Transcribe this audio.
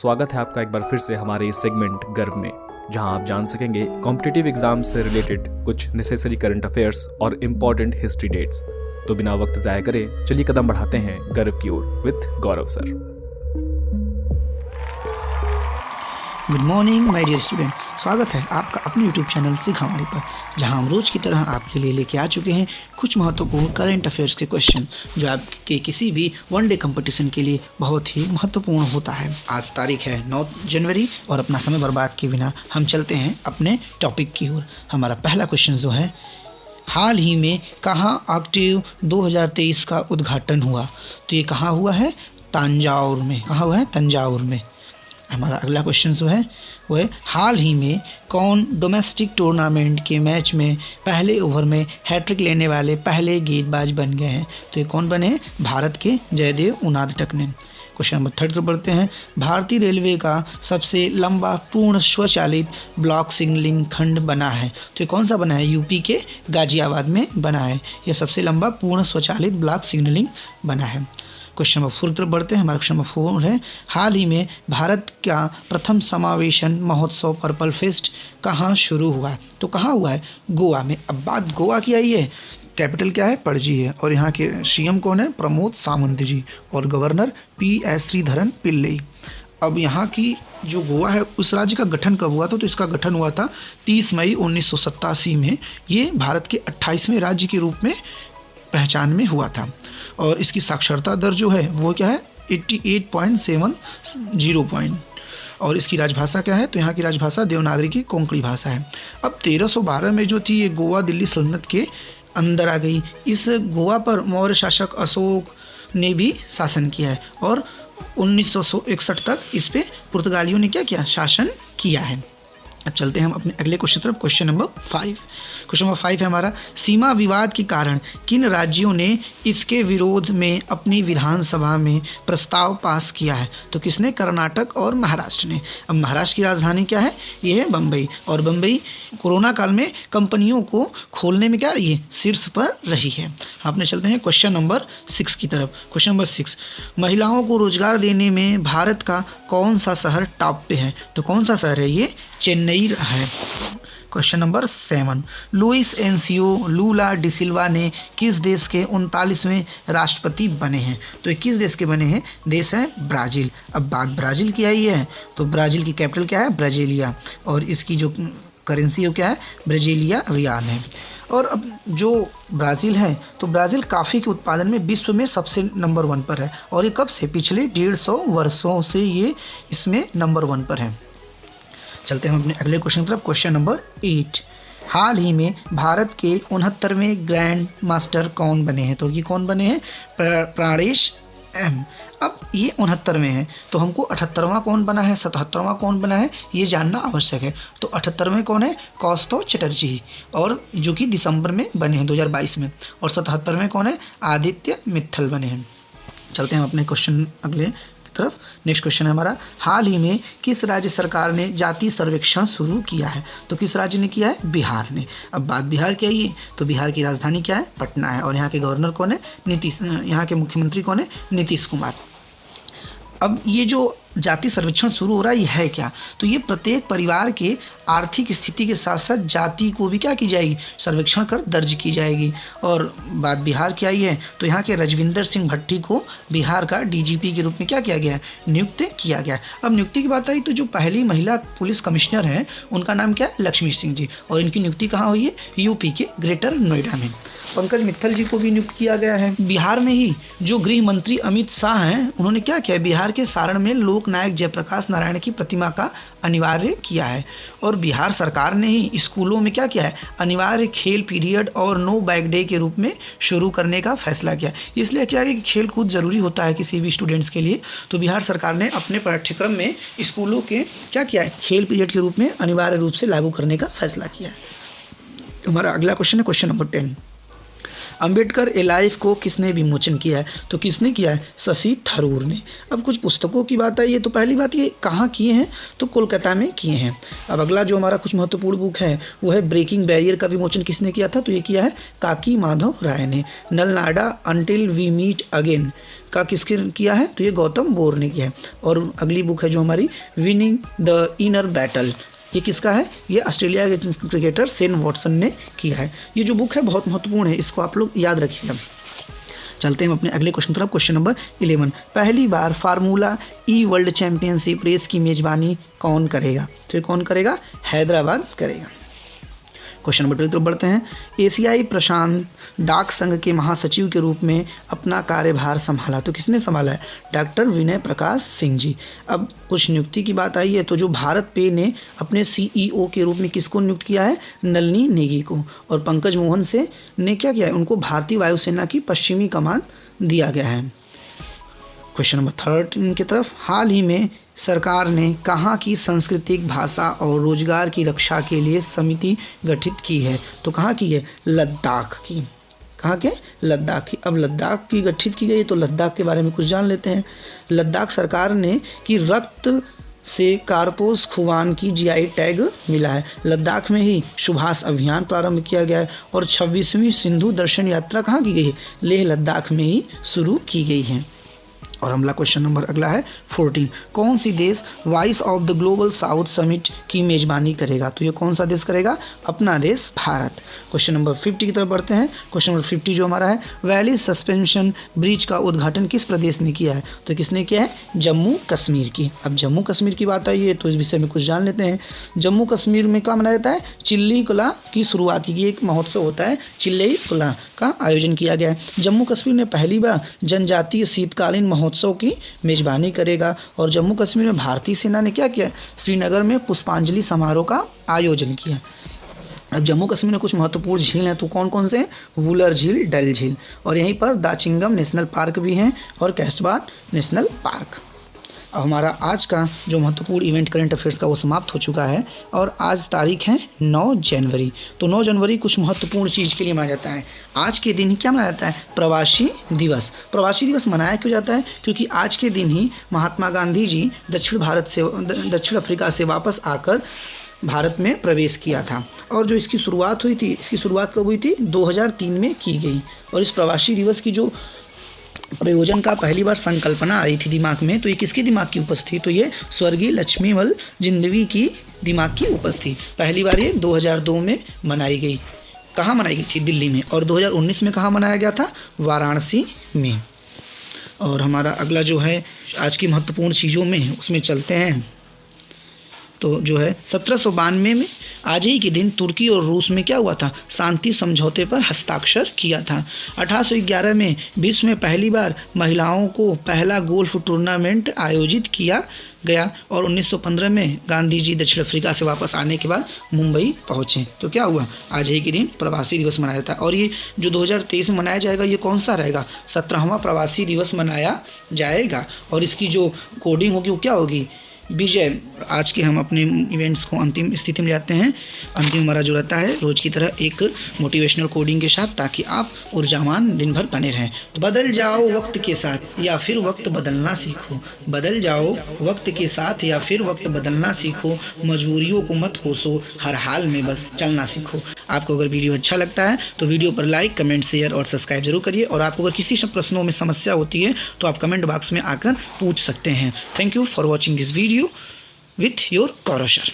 स्वागत है आपका एक बार फिर से हमारे इस सेगमेंट गर्व में, जहां आप जान सकेंगे कॉम्पिटिटिव एग्जाम से रिलेटेड कुछ नेसेसरी करंट अफेयर्स और इम्पोर्टेंट हिस्ट्री डेट्स। तो बिना वक्त ज़ाया करे चलिए कदम बढ़ाते हैं गर्व की ओर with Gaurav sir. Good morning my dear student, स्वागत है आपका अपने यूट्यूब चैनल सीख हमारे पर, जहां हम रोज़ की तरह आपके लिए लेके आ चुके हैं कुछ महत्वपूर्ण करंट अफेयर्स के क्वेश्चन जो आपके किसी भी वनडे कंपटीशन के लिए बहुत ही महत्वपूर्ण होता है। आज तारीख है 9 जनवरी और अपना समय बर्बाद किए बिना हम चलते हैं अपने टॉपिक की ओर। हमारा पहला क्वेश्चन जो है, हाल ही में कहाँ ऑक्टेव 2023 का उद्घाटन हुआ? तो ये कहाँ हुआ है? तंजावुर में। कहाँ हुआ है? तंजावुर में। हमारा अगला क्वेश्चन जो है वो है, हाल ही में कौन डोमेस्टिक टूर्नामेंट के मैच में पहले ओवर में हैट्रिक लेने वाले पहले गेंदबाज बन गए हैं? तो ये कौन बने हैं? भारत के जयदेव उनादटक ने। क्वेश्चन नंबर 3 पर बढ़ते हैं। भारतीय रेलवे का सबसे लंबा पूर्ण स्वचालित ब्लॉक सिग्नलिंग खंड बना है। तो ये कौन सा बना है? यूपी के गाजियाबाद में बना है। यह सबसे लंबा पूर्ण स्वचालित ब्लॉक सिग्नलिंग बना है। क्वेश्चन नंबर 4 की तरफ बढ़ते हैं। हमारा क्वेश्चन नंबर 4 है, हाल ही में भारत का प्रथम समावेशन महोत्सव पर्पल फेस्ट कहाँ शुरू हुआ है? तो कहाँ हुआ है? गोवा में। अब बात गोवा की आई है, कैपिटल क्या है? पणजी है, और यहाँ के सीएम कौन है? प्रमोद सावंत जी, और गवर्नर PS श्रीधरन पिल्लई। अब यहाँ की जो गोवा है उस राज्य का गठन कब हुआ था? तो इसका गठन हुआ था 30 मई 1987 में। ये भारत के 28वें राज्य के रूप में पहचान में हुआ था, और इसकी साक्षरता दर जो है वो क्या है? 88.70 पॉइंट। और इसकी राजभाषा क्या है? तो यहाँ की राजभाषा देवनागरी की कोंकणी भाषा है। अब 1312 में जो थी ये गोवा दिल्ली सल्तनत के अंदर आ गई। इस गोवा पर मौर्य शासक अशोक ने भी शासन किया है, और 1961 तक इस पे पुर्तगालियों ने क्या किया? शासन किया है। अब चलते हैं हम अपने अगले क्वेश्चन तरफ। Question number 5। क्वेश्चन नंबर 5 है हमारा, सीमा विवाद के कारण किन राज्यों ने इसके विरोध में अपनी विधानसभा में प्रस्ताव पास किया है? तो किसने? कर्नाटक और महाराष्ट्र ने। अब महाराष्ट्र की राजधानी क्या है? ये है बम्बई, और बम्बई कोरोना काल में कंपनियों को खोलने में क्या रही है? शीर्ष पर रही है। अपने चलते हैं क्वेश्चन नंबर 6 की तरफ। क्वेश्चन नंबर 6, महिलाओं को रोजगार देने में भारत का कौन सा शहर टॉप पे है? तो कौन सा शहर है? ये चेन्नई है। क्वेश्चन नंबर 7, लुइस एनसियो लूला डिसिल्वा ने किस देश के 39वें राष्ट्रपति बने हैं? तो ये किस देश के बने हैं? देश है ब्राज़ील। अब बात ब्राज़ील की आई है, तो ब्राज़ील की कैपिटल क्या है? ब्राज़ीलिया, और इसकी जो करेंसी है क्या है? ब्राज़ीलिया रियाल है। और अब जो ब्राज़ील है, तो ब्राज़ील कॉफ़ी के उत्पादन में विश्व में सबसे नंबर 1 पर है, और ये कब से? पिछले 150 वर्षों से ये इसमें नंबर 1 पर है। चलते हैं हम अपने अगले क्वेश्चन की तरफ। क्वेश्चन नंबर 8, हाल ही में भारत के 69वें ग्रैंड मास्टर कौन बने हैं? तो ये कौन बने हैं? प्राणेश M। अब ये 69वें हैं, तो हमको 78वां कौन बना है, 77वां कौन बना है, ये जानना आवश्यक है। तो 78वें कौन है? कौस्तव चटर्जी, और जो कि दिसंबर में बने हैं 2022 में। और 77वें कौन है? आदित्य मित्तल बने हैं। चलते हैं अपने क्वेश्चन अगले तरफ। नेक्स्ट क्वेश्चन है हमारा, हाल ही में किस राज्य सरकार ने जाति सर्वेक्षण शुरू किया है? तो किस राज्य ने किया है? बिहार ने। अब बात बिहार की आई है, तो बिहार की राजधानी क्या है? पटना है, और यहाँ के गवर्नर कौन है? यहाँ के मुख्यमंत्री कौन है? नीतीश कुमार। अब ये जो जाति सर्वेक्षण शुरू हो रहा है, ये है क्या? तो ये प्रत्येक परिवार के आर्थिक स्थिति के साथ साथ जाति को भी क्या की जाएगी? सर्वेक्षण कर दर्ज की जाएगी। और बात बिहार की आई है, तो यहाँ के रजविंदर सिंह भट्टी को बिहार का DGP के रूप में क्या किया गया है? नियुक्त किया गया है। अब नियुक्ति की बात आई तो जो पहली महिला पुलिस कमिश्नर हैं उनका नाम क्या है? लक्ष्मी सिंह जी, और इनकी नियुक्ति कहाँ हुई है? यूपी के ग्रेटर नोएडा में। पंकज मित्तल जी को भी नियुक्त किया गया है। बिहार में ही जो गृह मंत्री अमित शाह हैं, उन्होंने क्या किया? बिहार के सारण में लोक नायक जयप्रकाश नारायण की प्रतिमा का अनिवार्य किया है। और बिहार सरकार ने ही स्कूलों में क्या किया है? अनिवार्य खेल पीरियड और नो बैग डे के रूप में शुरू करने का फैसला किया। इसलिए क्या है कि खेल कूद जरूरी होता है किसी भी स्टूडेंट्स के लिए, तो बिहार सरकार ने अपने पाठ्यक्रम में स्कूलों के क्या किया है? खेल पीरियड के रूप में अनिवार्य रूप से लागू करने का फैसला किया है। हमारा अगला क्वेश्चन है क्वेश्चन नंबर 10। अंबेडकर ए लाइफ को किसने विमोचन किया है? तो किसने किया है? शशि थरूर ने। अब कुछ पुस्तकों की बात आई है, तो पहली बात ये कहाँ किए हैं? तो कोलकाता में किए हैं। अब अगला जो हमारा कुछ महत्वपूर्ण बुक है वो है ब्रेकिंग बैरियर का विमोचन किसने किया था? तो ये किया है काकी माधव राय ने। नलनाडा अंटिल वी मीट अगेन का किसके किया है? तो ये गौतम बोर ने किया है। और अगली बुक है जो हमारी विनिंग द इनर बैटल, ये किसका है? ये ऑस्ट्रेलिया के क्रिकेटर शेन वॉटसन ने किया है। ये जो बुक है बहुत महत्वपूर्ण है, इसको आप लोग याद रखिएगा। चलते हैं अपने अगले क्वेश्चन तरफ। क्वेश्चन नंबर 11, पहली बार फार्मूला ई वर्ल्ड चैंपियनशिप रेस की मेजबानी कौन करेगा? तो ये कौन करेगा? हैदराबाद करेगा। क्वेश्चन नंबर 2 की तरफ बढ़ते हैं। एशियाई प्रशांत डाक संघ के महासचिव के रूप में अपना कार्यभार संभाला, तो किसने संभाला है? डॉक्टर विनय प्रकाश सिंह जी। अब कुछ नियुक्ति की बात आई है, तो जो भारत पे ने अपने CEO के रूप में किसको नियुक्त किया है? नलिनी नेगी को। और पंकज मोहन से ने क्या किया है? उनको भारतीय वायुसेना की पश्चिमी कमान दिया गया है। क्वेश्चन नंबर 13 की तरफ, हाल ही में सरकार ने कहाँ की सांस्कृतिक भाषा और रोजगार की रक्षा के लिए समिति गठित की है? तो कहाँ की है? लद्दाख की। कहाँ के? लद्दाख की। अब लद्दाख की गठित की गई, तो लद्दाख के बारे में कुछ जान लेते हैं। लद्दाख सरकार ने कि रक्त से कारपोस खुबानी की GI टैग मिला है। लद्दाख में ही सुभाष अभियान प्रारंभ किया गया है और 26वीं सिंधु दर्शन यात्रा कहाँ की गई है? लेह लद्दाख में ही शुरू की गई है। और हमला क्वेश्चन नंबर अगला है 14, कौन सी देश voice of the global south summit की मेजबानी करेगा? तो ये कौन सा देश करेगा? अपना देश भारत। क्वेश्चन नंबर 50 की तरफ बढ़ते हैं। क्वेश्चन नंबर 50 जो हमारा है, वैली सस्पेंशन ब्रिज का उद्घाटन किस प्रदेश ने किया है? तो किसने किया है? जम्मू कश्मीर की। अब जम्मू कश्मीर की बात आई है, तो इस विषय में कुछ जान लेते हैं। जम्मू कश्मीर में क्या मनाया जाता है? चिल्ली कला की शुरुआत की एक महोत्सव होता है, चिल्ली कला का आयोजन किया गया है। जम्मू कश्मीर ने पहली बार जनजातीय शीतकालीन महोत्सव की मेजबानी करेगा। और जम्मू कश्मीर में भारतीय सेना ने क्या किया? श्रीनगर में पुष्पांजलि समारोह का आयोजन किया। अब जम्मू कश्मीर में कुछ महत्वपूर्ण झील हैं, तो कौन कौन से? वुलर झील, डल झील, और यहीं पर दाचिंगम नेशनल पार्क भी हैं और कैस्टबार नेशनल पार्क। अब हमारा आज का जो महत्वपूर्ण इवेंट करंट अफेयर्स का वो समाप्त हो चुका है और आज तारीख है 9 जनवरी। तो 9 जनवरी कुछ महत्वपूर्ण चीज़ के लिए मनाया जाता है। आज के दिन क्या मनाया जाता है? प्रवासी दिवस। प्रवासी दिवस मनाया क्यों जाता है? क्योंकि आज के दिन ही महात्मा गांधी जी दक्षिण अफ्रीका से वापस आकर भारत में प्रवेश किया था। और जो इसकी शुरुआत हुई थी, इसकी शुरुआत कब हुई थी? 2003 में की गई। और इस प्रवासी दिवस की जो प्रयोजन का पहली बार संकल्पना आई थी दिमाग में, तो ये किसके दिमाग की उपज थी? तो ये स्वर्गीय लक्ष्मीमल जिंदवी की दिमाग की उपज थी। पहली बार ये 2002 में मनाई गई। कहाँ मनाई गई थी? दिल्ली में। और 2019 में कहाँ मनाया गया था? वाराणसी में। और हमारा अगला जो है आज की महत्वपूर्ण चीज़ों में, उसमें चलते हैं। तो जो है 1792 में आज ही के दिन तुर्की और रूस में क्या हुआ था? शांति समझौते पर हस्ताक्षर किया था। 1811 में विश्व में पहली बार महिलाओं को पहला गोल्फ टूर्नामेंट आयोजित किया गया। और 1915 में गांधी जी दक्षिण अफ्रीका से वापस आने के बाद मुंबई पहुंचे। तो क्या हुआ? आज ही के दिन प्रवासी दिवस मनाया जाता है। और ये जो 2023 में मनाया जाएगा, ये कौन सा रहेगा? 17वां प्रवासी दिवस मनाया जाएगा। और इसकी जो कोडिंग होगी वो क्या होगी? विजय। आज के हम अपने इवेंट्स को अंतिम स्थिति में ले आते हैं। अंतिम हमारा जो रहता है रोज की तरह एक मोटिवेशनल कोडिंग के साथ, ताकि आप ऊर्जावान दिन भर बने रहें। बदल जाओ वक्त के साथ या फिर वक्त बदलना सीखो। बदल जाओ वक्त के साथ या फिर वक्त बदलना सीखो। मजबूरियों को मत कोसो, हर हाल में बस चलना सीखो। आपको अगर वीडियो अच्छा लगता है तो वीडियो पर लाइक, कमेंट, शेयर और सब्सक्राइब जरूर करिए। और आपको अगर किसी प्रश्नों में समस्या होती है तो आप कमेंट बॉक्स में आकर पूछ सकते हैं। Thank you for watching this video with your Koro sir.